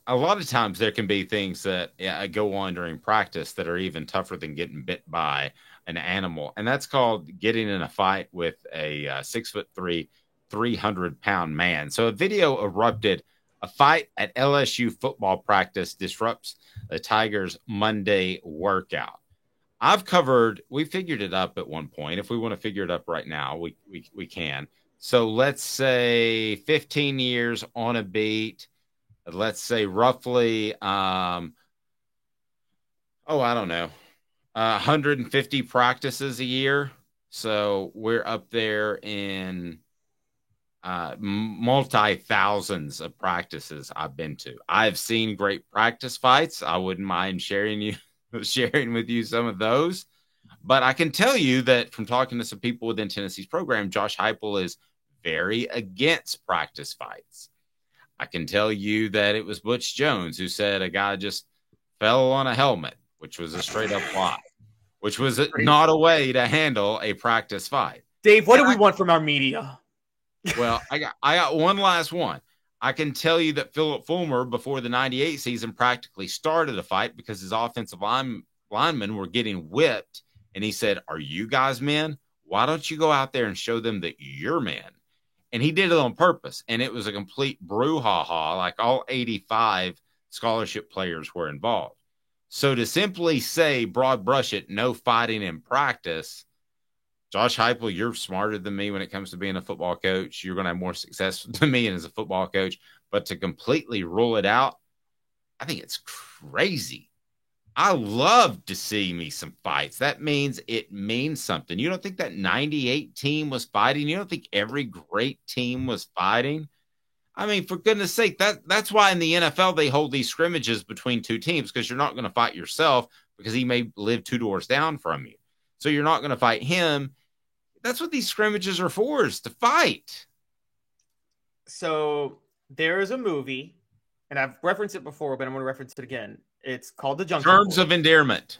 a lot of times there can be things that go on during practice that are even tougher than getting bit by an animal, and that's called getting in a fight with a 6'3", 300-pound man. So a video erupted. A fight at LSU football practice disrupts the Tigers' Monday workout. We figured it up at one point. If we want to figure it up right now, we can. So let's say 15 years on a beat. Let's say roughly, I don't know, 150 practices a year. So we're up there in multi thousands of practices I've been to. I've seen great practice fights. I wouldn't mind sharing with you some of those. But I can tell you that from talking to some people within Tennessee's program, Josh Heupel is very against practice fights. I can tell you that it was Butch Jones who said a guy just fell on a helmet, which was a straight up lie, which was not a way to handle a practice fight. Dave, what do we want from our media? Well, I got one last one. I can tell you that Philip Fulmer, before the 98 season, practically started a fight because his offensive linemen were getting whipped. And he said, "Are you guys men? Why don't you go out there and show them that you're men?" And he did it on purpose. And it was a complete brouhaha. Like all 85 scholarship players were involved. So to simply say, broad brush it, no fighting in practice, Josh Heupel, you're smarter than me when it comes to being a football coach. You're going to have more success than me as a football coach. But to completely rule it out, I think it's crazy. I love to see me some fights. That means it means something. You don't think that 98 team was fighting? You don't think every great team was fighting? I mean, for goodness sake, that's why in the NFL they hold these scrimmages between two teams, because you're not going to fight yourself because he may live two doors down from you. So you're not going to fight him. That's what these scrimmages are for, is to fight. So there is a movie, and I've referenced it before, but I'm going to reference it again. It's called The Junction Terms Boys. of Endearment.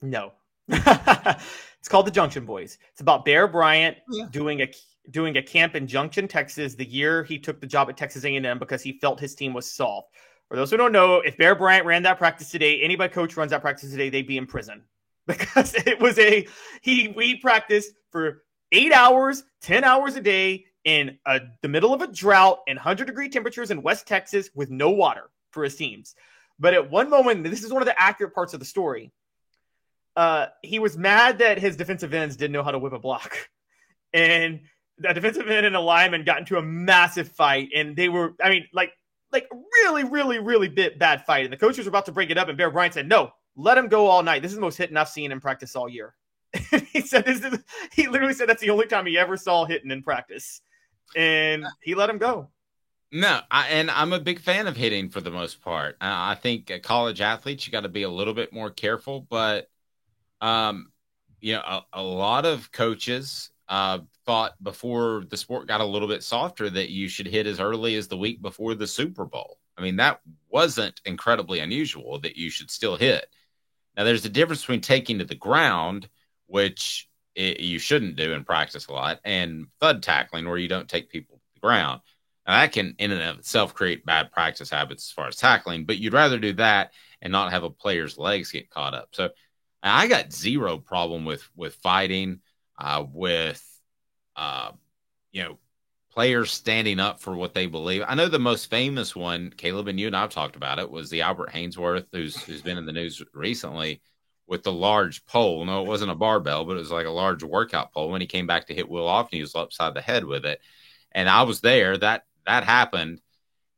No. It's called The Junction Boys. It's about Bear Bryant doing a camp in Junction, Texas, the year he took the job at Texas A&M because he felt his team was soft. For those who don't know, if Bear Bryant ran that practice today, anybody coach runs that practice today, they'd be in prison. Because it was we practiced for 8 hours, 10 hours a day in the middle of a drought and 100-degree temperatures in West Texas with no water for his teams. But at one moment, this is one of the accurate parts of the story, he was mad that his defensive ends didn't know how to whip a block. And the defensive end and a lineman got into a massive fight. And they were, like really, really, really bad fight. And the coaches were about to break it up. And Bear Bryant said, "No, let him go all night. This is the most hitting I've seen in practice all year." He literally said that's the only time he ever saw hitting in practice. And he let him go. No, I'm a big fan of hitting for the most part. I think college athletes, you got to be a little bit more careful, but a lot of coaches thought before the sport got a little bit softer that you should hit as early as the week before the Super Bowl. I mean, that wasn't incredibly unusual that you should still hit. Now, there's a difference between taking to the ground, which you shouldn't do in practice a lot, and thud tackling, where you don't take people to the ground. Now, that can in and of itself create bad practice habits as far as tackling, but you'd rather do that and not have a player's legs get caught up. So I got zero problem with fighting, players standing up for what they believe. I know the most famous one, Caleb, and you and I've talked about it, was the Albert Haynesworth, who's been in the news recently with the large pole. No, it wasn't a barbell, but it was like a large workout pole. When he came back to hit Will Offen, he was upside the head with it. And I was there. That happened.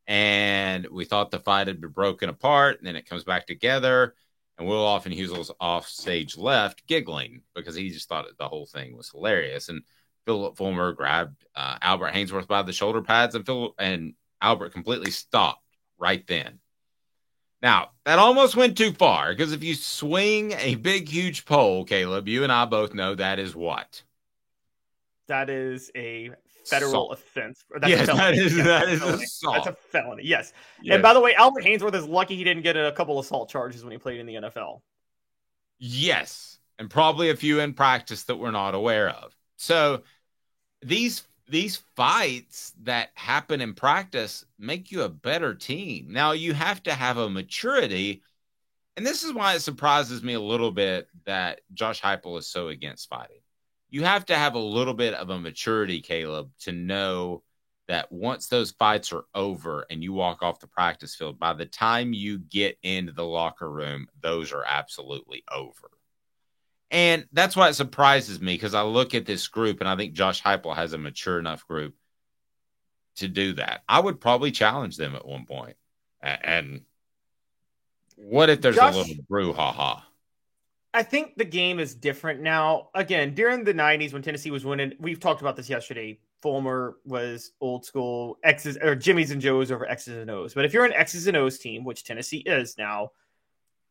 And we thought the fight had been broken apart. And then it comes back together. And Will Offenhusel's off stage left giggling because he just thought the whole thing was hilarious. And Philip Fulmer grabbed Albert Haynesworth by the shoulder pads, and Albert completely stopped right then. Now, that almost went too far, because if you swing a big, huge pole, Caleb, you and I both know that is what? That is a federal offense. Yes, that is assault. That's a felony, yes. And by the way, Albert Haynesworth is lucky he didn't get a couple assault charges when he played in the NFL. Yes, and probably a few in practice that we're not aware of. So these these fights that happen in practice make you a better team. Now, you have to have a maturity, and this is why it surprises me a little bit that Josh Heupel is so against fighting. You have to have a little bit of a maturity, Caleb, to know that once those fights are over and you walk off the practice field, by the time you get into the locker room, those are absolutely over. And that's why it surprises me, because I look at this group and I think Josh Heupel has a mature enough group to do that. I would probably challenge them at one point. And what if there's a little brouhaha? I think the game is different now. Again, during the 90s when Tennessee was winning, we've talked about this yesterday. Fulmer was old school X's or Jimmy's and Joe's over X's and O's. But if you're an X's and O's team, which Tennessee is now,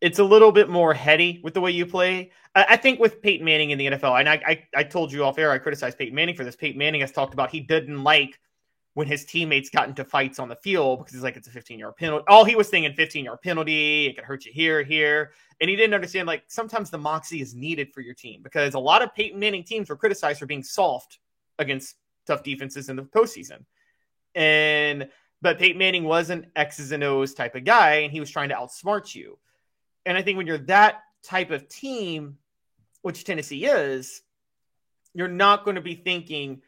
it's a little bit more heady with the way you play. I think with Peyton Manning in the NFL, and I told you off air, I criticized Peyton Manning for this. Peyton Manning has talked about he didn't like when his teammates got into fights on the field because he's like, it's a 15-yard penalty. All he was thinking, 15-yard penalty, it could hurt you here. And he didn't understand, like, sometimes the moxie is needed for your team because a lot of Peyton Manning teams were criticized for being soft against tough defenses in the postseason. But Peyton Manning was an X's and O's type of guy, and he was trying to outsmart you. And I think when you're that type of team, which Tennessee is, you're not going to be thinking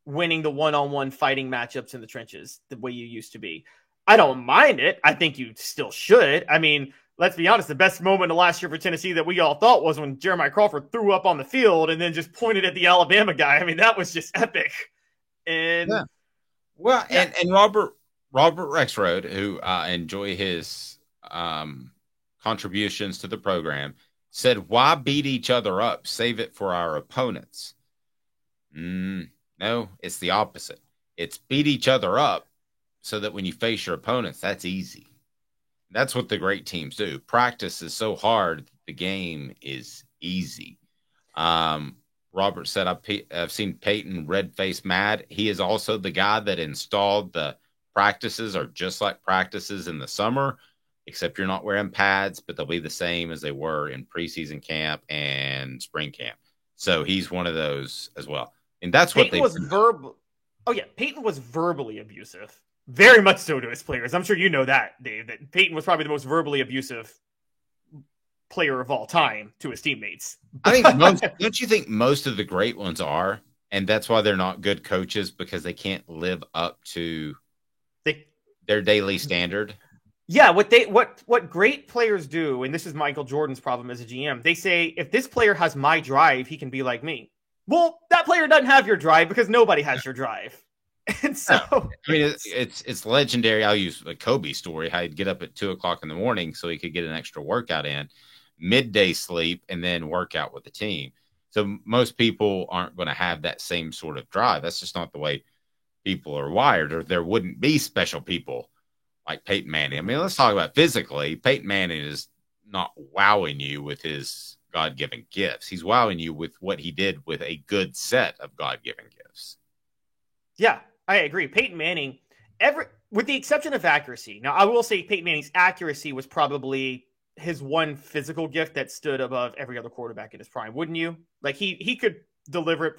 winning the one-on-one fighting matchups in the trenches the way you used to be. I don't mind it. I think you still should. I mean, let's be honest, the best moment of last year for Tennessee that we all thought was when Jeremiah Crawford threw up on the field and then just pointed at the Alabama guy. I mean, that was just epic. And yeah. Well, yeah. And Robert Rexrode, who enjoy his contributions to the program, said, why beat each other up? Save it for our opponents. No, it's the opposite. It's beat each other up so that when you face your opponents, that's easy. That's what the great teams do. Practice is so hard, the game is easy. Robert said, I've seen Peyton red-faced mad. He is also the guy that installed the practices are just like practices in the summer, except you're not wearing pads, but they'll be the same as they were in preseason camp and spring camp. So he's one of those as well. And that's Peyton what Peyton was verbally abusive. Very much so to his players. I'm sure you know that, Dave, that Peyton was probably the most verbally abusive player of all time to his teammates. I think don't you think most of the great ones are? And that's why they're not good coaches, because they can't live up to their daily standard. Yeah, what great players do, and this is Michael Jordan's problem as a GM, they say, if this player has my drive, he can be like me. Well, that player doesn't have your drive because nobody has your drive. And so, I mean, it's legendary. I'll use a Kobe story, how he'd get up at 2:00 in the morning so he could get an extra workout in, midday sleep, and then work out with the team. So most people aren't going to have that same sort of drive. That's just not the way people are wired, or there wouldn't be special people like Peyton Manning. I mean, let's talk about physically. Peyton Manning is not wowing you with his God-given gifts. He's wowing you with what he did with a good set of God-given gifts. Yeah, I agree. Peyton Manning, with the exception of accuracy. Now, I will say Peyton Manning's accuracy was probably his one physical gift that stood above every other quarterback in his prime, wouldn't you? Like he could deliver it.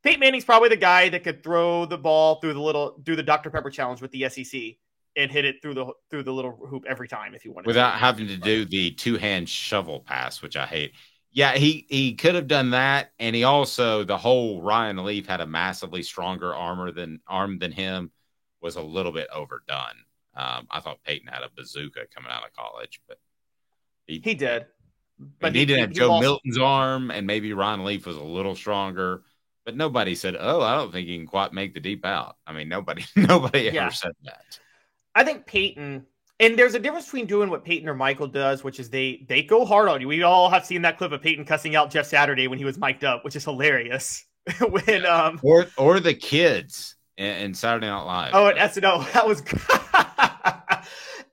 Peyton Manning's probably the guy that could throw the ball through the Dr. Pepper challenge with the SEC and hit it through the little hoop every time if you wanted without having to do the two-hand shovel pass, which I hate. Yeah, he could have done that, and he also, the whole Ryan Leaf had a massively stronger arm than him, was a little bit overdone. I thought Peyton had a bazooka coming out of college, but he did. But he didn't have Joe Milton's arm, and maybe Ryan Leaf was a little stronger. But nobody said, "Oh, I don't think he can quite make the deep out." I mean, nobody ever said that. I think Peyton. And there's a difference between doing what Peyton or Michael does, which is they go hard on you. We all have seen that clip of Peyton cussing out Jeff Saturday when he was mic'd up, which is hilarious. When or the kids in Saturday Night Live. Oh, at SNL, that was.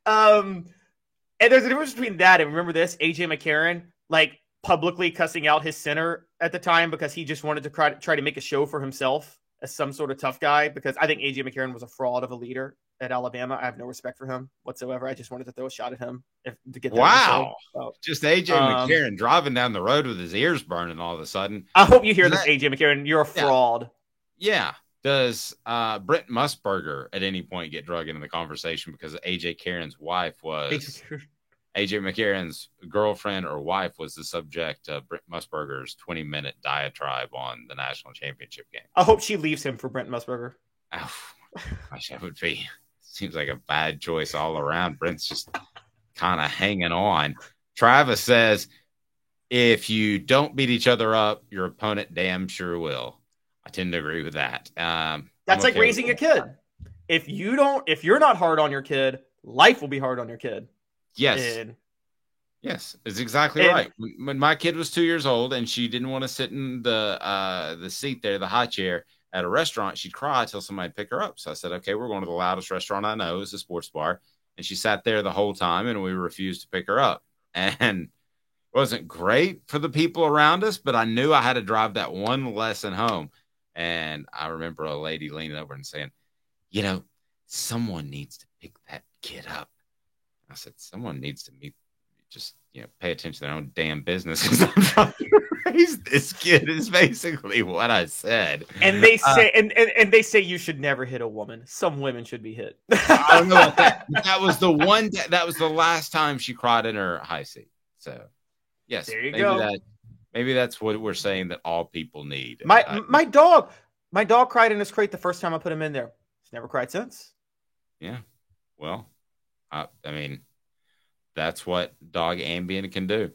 And there's a difference between that and, remember this, AJ McCarron, like publicly cussing out his center at the time because he just wanted to try to make a show for himself as some sort of tough guy. Because I think AJ McCarron was a fraud of a leader at Alabama. I have no respect for him whatsoever. I just wanted to throw a shot at him to get that. Wow. Just AJ McCarron driving down the road with his ears burning all of a sudden. I hope you hear this, AJ McCarron. You're a fraud. Yeah. Does Brent Musburger at any point get drug into the conversation because AJ McCarron's girlfriend or wife was the subject of Brent Musburger's 20-minute diatribe on the national championship game? I hope she leaves him for Brent Musburger. Oh, gosh, that would be. Seems like a bad choice all around. Brent's just kind of hanging on. Travis says, if you don't beat each other up, your opponent damn sure will. I tend to agree with that. That's like raising a kid. If you're not hard on your kid, life will be hard on your kid. Yes. Yes, it's exactly right. When my kid was 2 years old and she didn't want to sit in the seat there, the high chair at a restaurant, she'd cry until somebody pick her up. So I said, okay, we're going to the loudest restaurant I know. It's a sports bar. And she sat there the whole time and we refused to pick her up. And it wasn't great for the people around us, but I knew I had to drive that one lesson home. And I remember a lady leaning over and saying, someone needs to pick that kid up. I said, someone needs to pay attention to their own damn business because I'm trying to raise this kid is basically what I said. And they say, and they say you should never hit a woman. Some women should be hit. I don't know about that. That was the one. That was the last time she cried in her high seat. So, yes, there you go. Maybe that's what we're saying that all people need. My dog cried in his crate the first time I put him in there. He's never cried since. Yeah. Well, I mean, that's what dog Ambien can do.